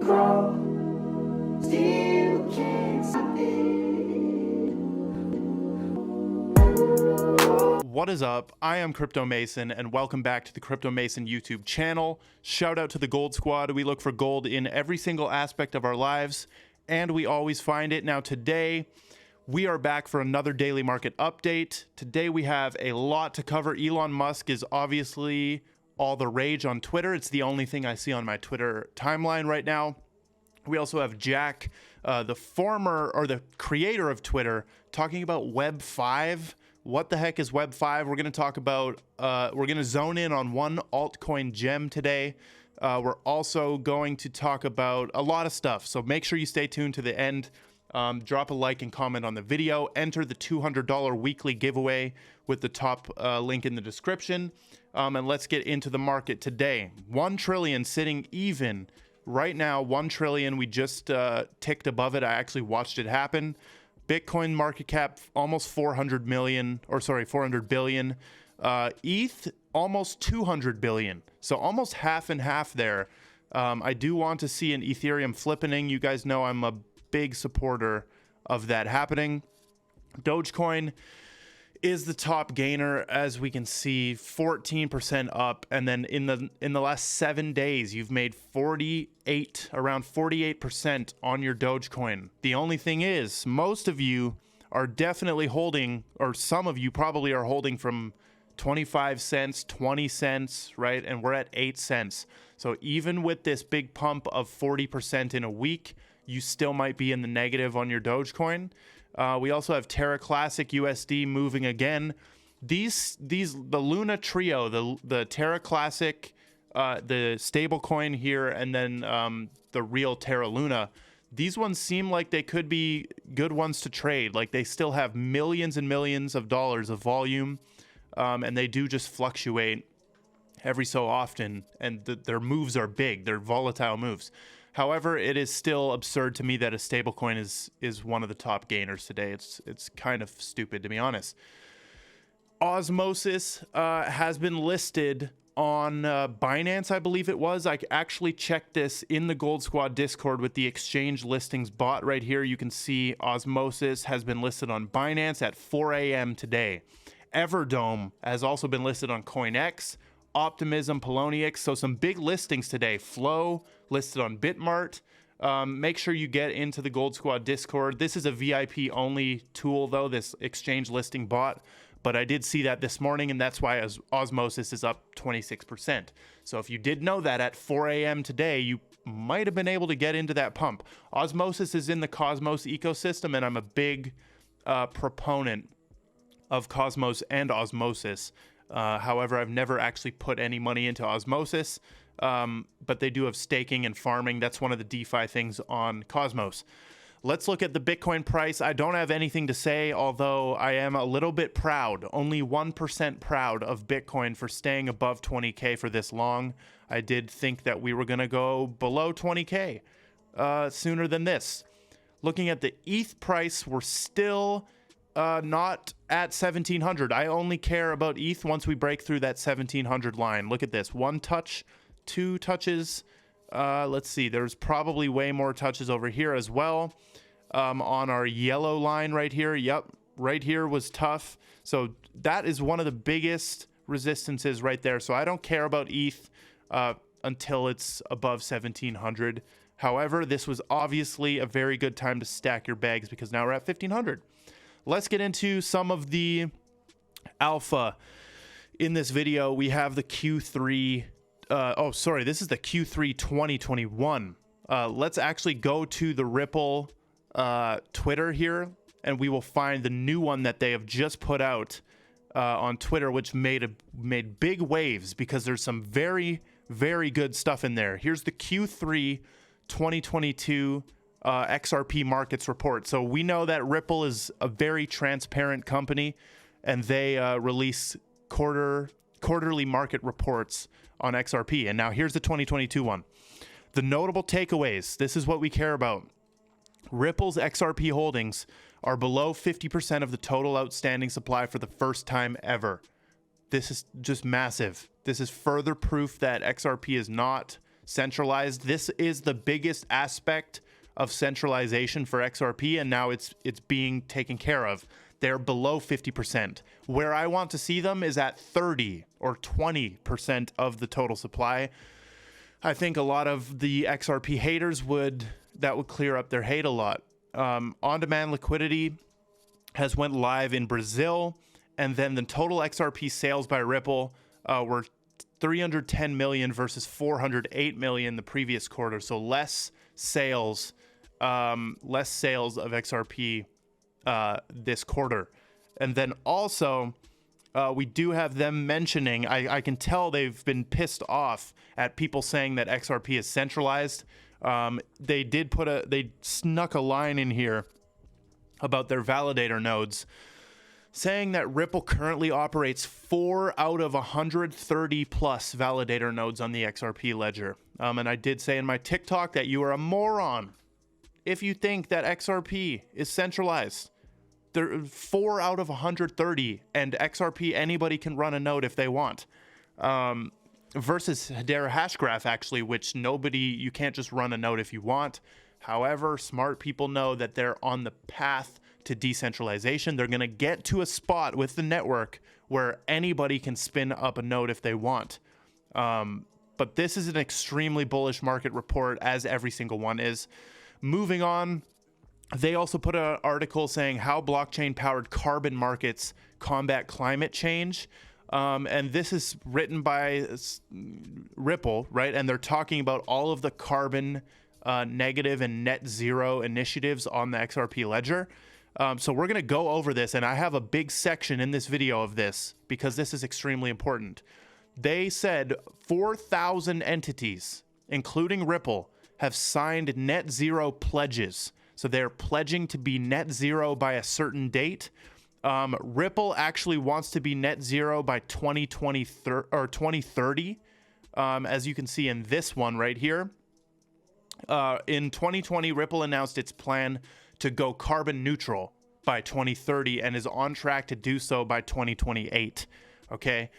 grow, still can't stop it. What is up? I am Crypto Mason, and welcome back to the Crypto Mason YouTube channel. Shout out to the Gold Squad. We look for gold in every single aspect of our lives, and we always find it. Now today, we are back for another daily market update. Today we have a lot to cover. Elon Musk is obviously all the rage on Twitter. It's the only thing I see on my Twitter timeline right now. We also have Jack, the former or the creator of Twitter, talking about Web 5. What the heck is Web 5? We're going to talk about, we're going to zone in on one altcoin gem today. We're also going to talk about a lot of stuff. So make sure you stay tuned to the end. Drop a like and comment on the video. Enter the $200 weekly giveaway with the top link in the description. And let's get into the market today. 1 trillion sitting even right now. 1 trillion. We just ticked above it. I actually watched it happen. Bitcoin market cap almost 400 billion. ETH almost 200 billion. So almost half and half there. I do want to see an Ethereum flippening. You guys know I'm a big supporter of that happening. Dogecoin is the top gainer, as we can see, 14% up, and then in the last 7 days you've made around 48% on your Dogecoin. The only thing is, most of you are definitely holding, or some of you probably are holding from 25 cents, 20 cents, right? And we're at 8 cents. So even with this big pump of 40% in a week, you still might be in the negative on your Dogecoin. We also have Terra Classic USD moving again. The Luna trio, the Terra Classic, the stable coin here, and then the real Terra Luna, these ones seem like they could be good ones to trade. Like, they still have millions and millions of dollars of volume, and they do just fluctuate every so often, and their moves are big. They're volatile moves. However, it is still absurd to me that a stablecoin is one of the top gainers today. It's kind of stupid, to be honest. Osmosis has been listed on Binance, I believe it was. I actually checked this in the Gold Squad Discord with the exchange listings bot right here. You can see Osmosis has been listed on Binance at 4 a.m. today. Everdome has also been listed on CoinX, Optimism, Poloniex. So some big listings today. Flow listed on Bitmart. Make sure you get into the Gold Squad Discord. This is a VIP only tool though, this exchange listing bot, but I did see that this morning, and that's why Osmosis is up 26%. So if you did know that at 4 a.m. today, you might have been able to get into that pump. Osmosis is in the Cosmos ecosystem, and I'm a big proponent of Cosmos and Osmosis. However, I've never actually put any money into Osmosis, but they do have staking and farming. That's one of the DeFi things on Cosmos. Let's look at the Bitcoin price. I don't have anything to say, although I am a little bit proud, only 1% proud of Bitcoin for staying above 20K for this long. I did think that we were going to go below 20K sooner than this. Looking at the ETH price, we're still not at 1700. I only care about ETH once we break through that 1700 line. Look at this. 1 touch, 2 touches. Let's see. There's probably way more touches over here as well. On our yellow line right here. Yep. Right here was tough. So that is one of the biggest resistances right there. So I don't care about ETH until it's above 1700. However, this was obviously a very good time to stack your bags because now we're at 1500. Let's get into some of the alpha in this video. We have the Q3. This is the Q3 2021. Let's actually go to the Ripple Twitter here, and we will find the new one that they have just put out on Twitter, which made big waves because there's some very, very good stuff in there. Here's the Q3 2022 XRP markets report. So we know that Ripple is a very transparent company, and they release quarterly market reports on XRP. And now here's the 2022 one. The notable takeaways. This is what we care about. Ripple's XRP holdings are below 50% of the total outstanding supply for the first time ever. This is just massive. This is further proof that XRP is not centralized. This is the biggest aspect of centralization for XRP, and now it's being taken care of. They're below 50%. Where I want to see them is at 30 or 20% of the total supply. I think a lot of the XRP haters would clear up their hate a lot. On-demand liquidity has went live in Brazil, and then the total XRP sales by Ripple were 310 million versus 408 million the previous quarter. So less sales of XRP this quarter. And then also we do have them mentioning, I can tell they've been pissed off at people saying that XRP is centralized. They snuck a line in here about their validator nodes, saying that Ripple currently operates 4 out of 130 plus validator nodes on the XRP ledger. And I did say in my TikTok that you are a moron if you think that XRP is centralized. There are 4 out of 130, and XRP, anybody can run a node if they want. Versus Hbar Hashgraph, actually, which you can't just run a node if you want. However, smart people know that they're on the path to decentralization. They're going to get to a spot with the network where anybody can spin up a node if they want. But this is an extremely bullish market report, as every single one is. Moving on, they also put an article saying how blockchain-powered carbon markets combat climate change. And this is written by Ripple, right? And they're talking about all of the carbon negative and net zero initiatives on the XRP ledger. So we're going to go over this, and I have a big section in this video of this because this is extremely important. They said 4,000 entities, including Ripple, have signed net zero pledges. So they're pledging to be net zero by a certain date. Ripple actually wants to be net zero by 2030, as you can see in this one right here. In 2020, Ripple announced its plan to go carbon neutral by 2030 and is on track to do so by 2028. Okay.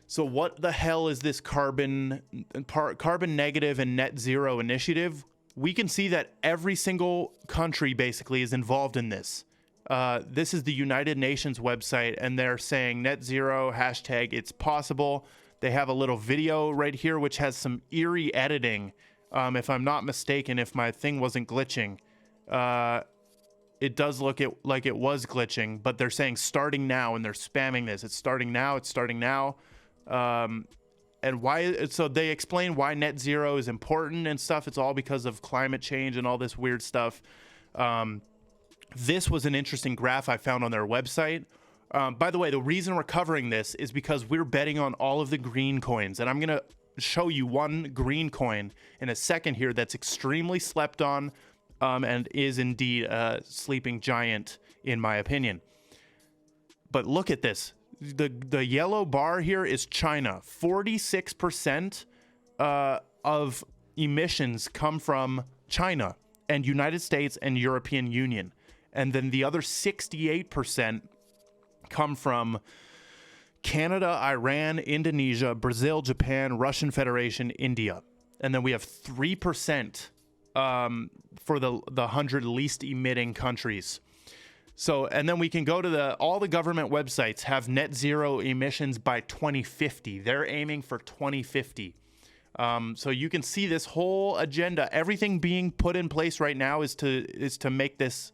So what the hell is this carbon negative and net zero initiative? We can see that every single country basically is involved in this. This is the United Nations website, and they're saying net zero hashtag it's possible. They have a little video right here, which has some eerie editing. If I'm not mistaken, if my thing wasn't glitching, it does look like it was glitching, but they're saying starting now, and they're spamming this. It's starting now. It's starting now. And why? So they explain why net zero is important and stuff. It's all because of climate change and all this weird stuff. This was an interesting graph I found on their website. By the way, the reason we're covering this is because we're betting on all of the green coins, and I'm going to show you one green coin in a second here that's extremely slept on, and is indeed a sleeping giant in my opinion. But look at this. The yellow bar here is China. 46% of emissions come from China and United States and European Union. And then the other 68% come from Canada, Iran, Indonesia, Brazil, Japan, Russian Federation, India. And then we have 3% for the 100 least emitting countries. So, and then we can go to all the government websites have net zero emissions by 2050. They're aiming for 2050. So you can see this whole agenda, everything being put in place right now is to make this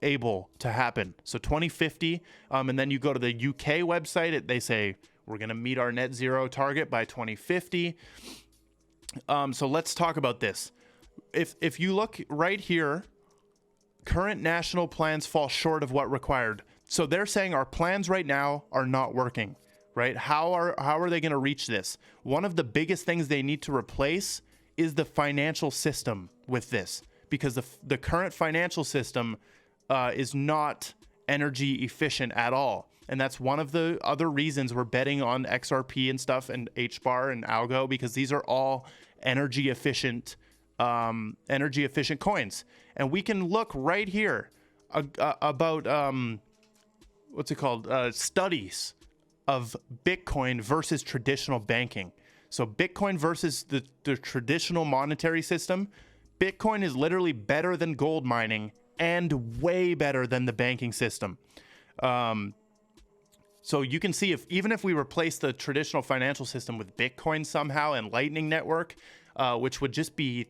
able to happen. So 2050, and then you go to the UK website, they say we're going to meet our net zero target by 2050. So let's talk about this. If you look right here, current national plans fall short of what required. So they're saying our plans right now are not working, right? How are they going to reach this? One of the biggest things they need to replace is the financial system with this, because the current financial system is not energy efficient at all. And that's one of the other reasons we're betting on XRP and stuff and Hbar and Algo, because these are all energy efficient coins. And we can look right here about what's it called? Studies of Bitcoin versus traditional banking. So Bitcoin versus the traditional monetary system, Bitcoin is literally better than gold mining and way better than the banking system. So you can see even if we replace the traditional financial system with Bitcoin somehow and Lightning Network, which would just be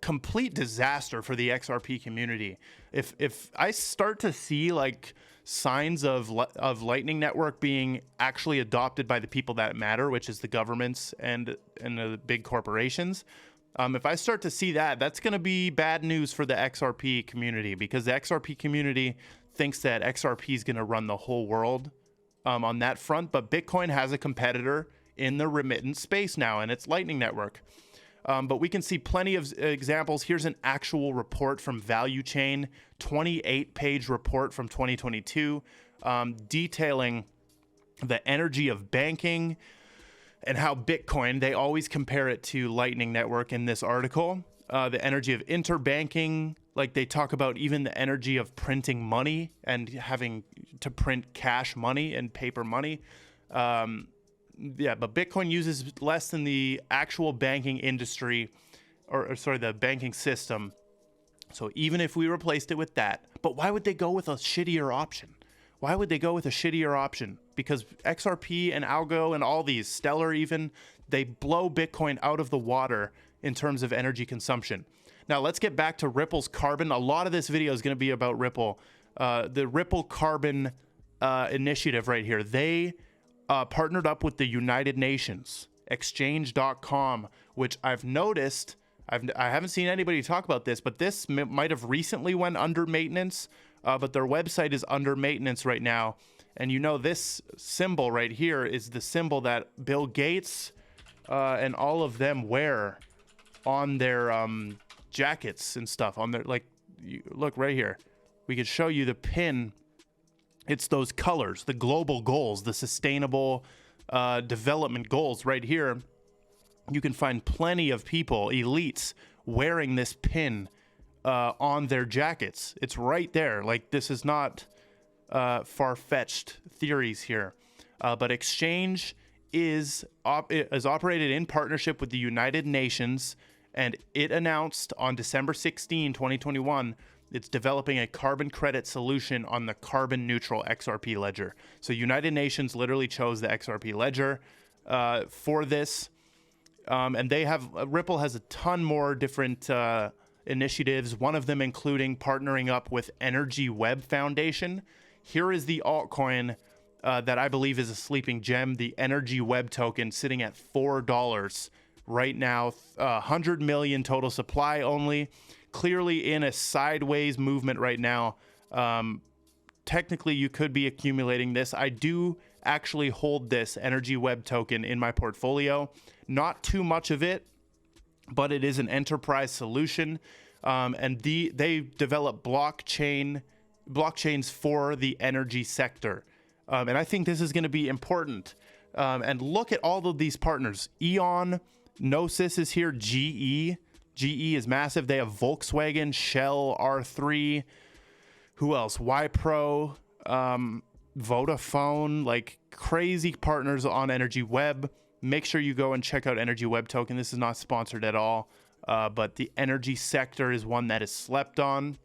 complete disaster for the XRP community. If I start to see like signs of Lightning Network being actually adopted by the people that matter, which is the governments and the big corporations, if I start to see that, that's going to be bad news for the XRP community, because the XRP community thinks that XRP is going to run the whole world on that front. But Bitcoin has a competitor in the remittance space now, and it's Lightning Network. But we can see plenty of examples. Here's an actual report from Value Chain, 28-page report from 2022, detailing the energy of banking and how Bitcoin, they always compare it to Lightning Network in this article. The energy of interbanking, like they talk about even the energy of printing money and having to print cash money and paper money. Yeah, but Bitcoin uses less than the actual banking industry, or sorry, the banking system. So even if we replaced it with that, but why would they go with a shittier option? Why would they go with a shittier option? Because XRP and Algo and all these, Stellar even, they blow Bitcoin out of the water in terms of energy consumption. Now let's get back to Ripple's carbon. A lot of this video is going to be about Ripple. The Ripple Carbon initiative right here. They partnered up with the United Nations, exchange.com, which I've noticed, I haven't seen anybody talk about this, but this might have recently went under maintenance, but their website is under maintenance right now. And you know, this symbol right here is the symbol that Bill Gates and all of them wear on their jackets and stuff. On their, like, look right here. We could show you the pin. It's those colors, the global goals, the sustainable development goals right here. You can find plenty of people, elites, wearing this pin on their jackets. It's right there. Like, this is not far-fetched theories here. But Exchange is operated in partnership with the United Nations, and it announced on December 16, 2021, it's developing a carbon credit solution on the carbon neutral XRP ledger. So United Nations literally chose the XRP ledger for this. And they have, Ripple has a ton more different initiatives, one of them including partnering up with Energy Web Foundation. Here is the altcoin that I believe is a sleeping gem, the Energy Web token, sitting at $4 right now, 100 million total supply only. Clearly in a sideways movement right now. Technically, you could be accumulating this. I do actually hold this Energy Web token in my portfolio. Not too much of it, but it is an enterprise solution. And they develop blockchains for the energy sector. And I think this is going to be important. And look at all of these partners. Elon, Gnosis is here, GE. GE is massive. They have Volkswagen, Shell, R3. Who else? Wipro, Vodafone, like crazy partners on Energy Web. Make sure you go and check out Energy Web token. This is not sponsored at all, but the energy sector is one that is slept on.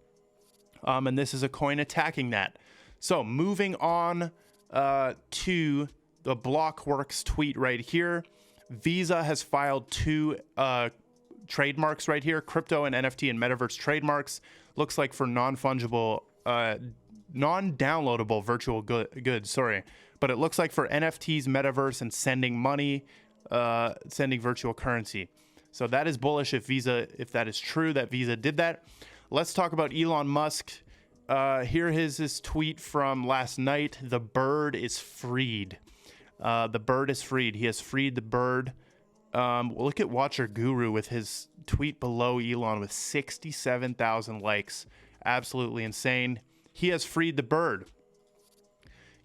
And this is a coin attacking that. So moving on to the Blockworks tweet right here. Visa has filed two trademarks right here, crypto and NFT and metaverse trademarks. Looks like for non-fungible, non-downloadable virtual goods, sorry. But it looks like for NFTs, metaverse, and sending money, sending virtual currency. So that is bullish if that is true, that Visa did that. Let's talk about Elon Musk. Here is his tweet from last night. The bird is freed. The bird is freed. He has freed the bird. Look at Watcher Guru with his tweet below Elon with 67,000 likes. Absolutely insane. He has freed the bird.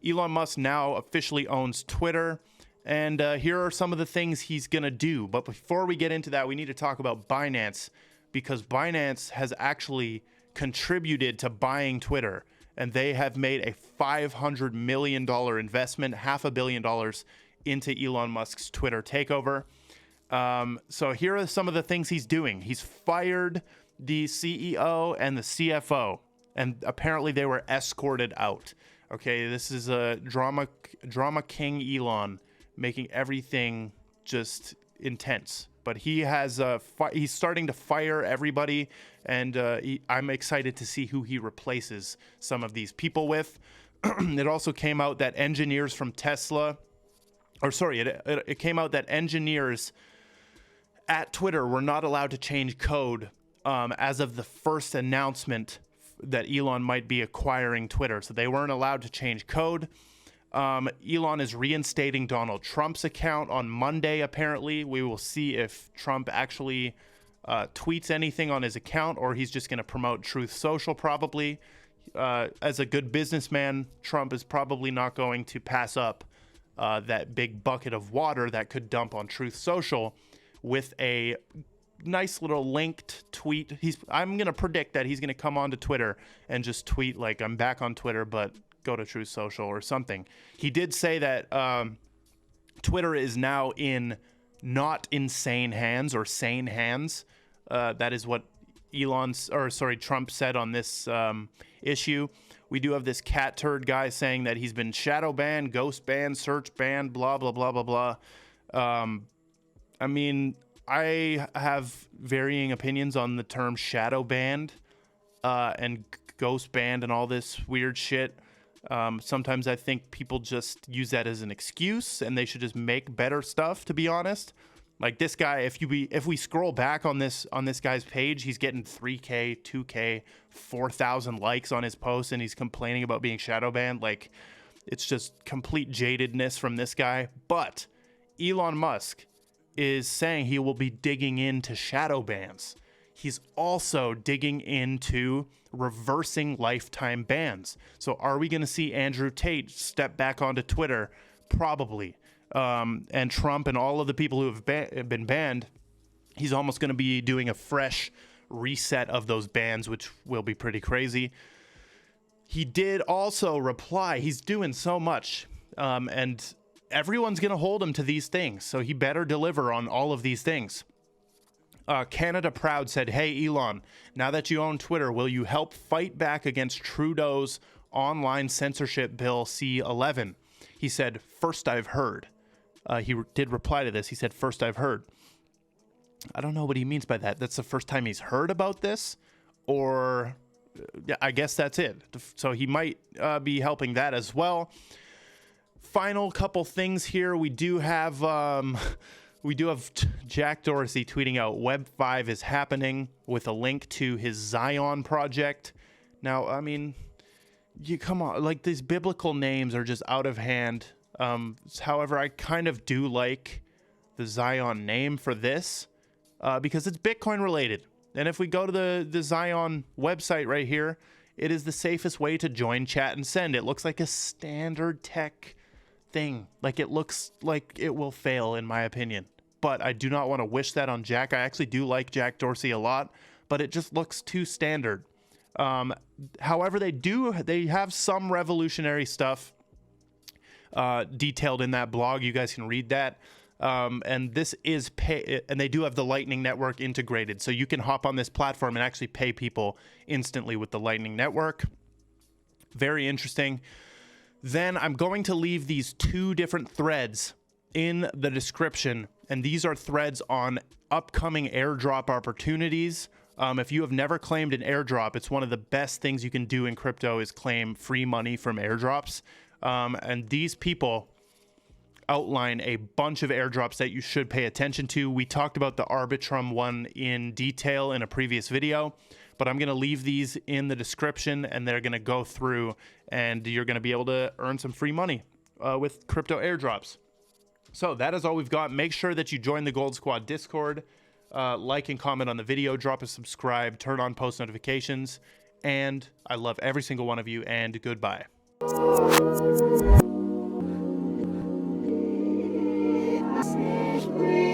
Elon Musk now officially owns Twitter. And here are some of the things he's going to do. But before we get into that, we need to talk about Binance, because Binance has actually contributed to buying Twitter. And they have made a $500 million investment, $500 million into Elon Musk's Twitter takeover. So here are some of the things he's doing. He's fired the CEO and the CFO, and apparently they were escorted out. Okay, this is a drama king Elon making everything just intense. But he has he's starting to fire everybody, and I'm excited to see who he replaces some of these people with. It also came out that engineers from Tesla, or sorry, it came out that engineers at Twitter were not allowed to change code as of the first announcement that Elon might be acquiring Twitter. So they weren't allowed to change code. Elon is reinstating Donald Trump's account on Monday, apparently. We will see if Trump actually tweets anything on his account, or he's just going to promote Truth Social, probably. As a good businessman, Trump is probably not going to pass up that big bucket of water that could dump on Truth Social with a nice little linked tweet. I'm going to predict that he's going to come onto Twitter and just tweet like, I'm back on Twitter, but go to Truth Social or something. He did say that Twitter is now in not insane hands or sane hands. That is what Trump said on this issue. We do have this cat turd guy saying that he's been shadow banned, ghost banned, search banned, blah, blah, blah, blah, blah. I mean, I have varying opinions on the term shadow banned and ghost banned and all this weird shit. Sometimes I think people just use that as an excuse, and they should just make better stuff, to be honest. Like this guy, if we scroll back on this guy's page, he's getting 3K, 2K, 4,000 likes on his post, and he's complaining about being shadow banned. Like, it's just complete jadedness from this guy. But Elon Musk is saying he will be digging into shadow bans. He's also digging into reversing lifetime bans. So are we going to see Andrew Tate step back onto Twitter? Probably. And Trump and all of the people who have been banned, he's almost going to be doing a fresh reset of those bans, which will be pretty crazy. He did also reply. He's doing so much, and everyone's going to hold him to these things, so he better deliver on all of these things. Canada Proud said, hey, Elon, now that you own Twitter, will you help fight back against Trudeau's online censorship bill C-11? He said, first I've heard. He did reply to this. He said, first I've heard. I don't know what he means by that. That's the first time he's heard about this, or yeah, I guess that's it. So he might be helping that as well. Final couple things here. We do have Jack Dorsey tweeting out Web 5 is happening with a link to his Zion project. Now, I mean, come on, like these biblical names are just out of hand. However, I kind of do like the Zion name for this because it's Bitcoin related. And if we go to the Zion website right here, it is the safest way to join, chat, and send. It looks like a standard tech thing. Like, it looks like it will fail, in my opinion. But I do not want to wish that on Jack. I actually do like Jack Dorsey a lot, but it just looks too standard. However, they have some revolutionary stuff detailed in that blog. You guys can read that. And this is and they do have the Lightning Network integrated, so you can hop on this platform and actually pay people instantly with the Lightning Network. Very interesting. Then I'm going to leave these two different threads in the description, and these are threads on upcoming airdrop opportunities. If you have never claimed an airdrop, it's one of the best things you can do in crypto is claim free money from airdrops. And these people outline a bunch of airdrops that you should pay attention to. We talked about the Arbitrum one in detail in a previous video, but I'm going to leave these in the description, and they're going to go through, and you're going to be able to earn some free money with crypto airdrops. So that is all we've got. Make sure that you join the Gold Squad Discord, like and comment on the video, drop a subscribe, turn on post notifications, and I love every single one of you, and goodbye. We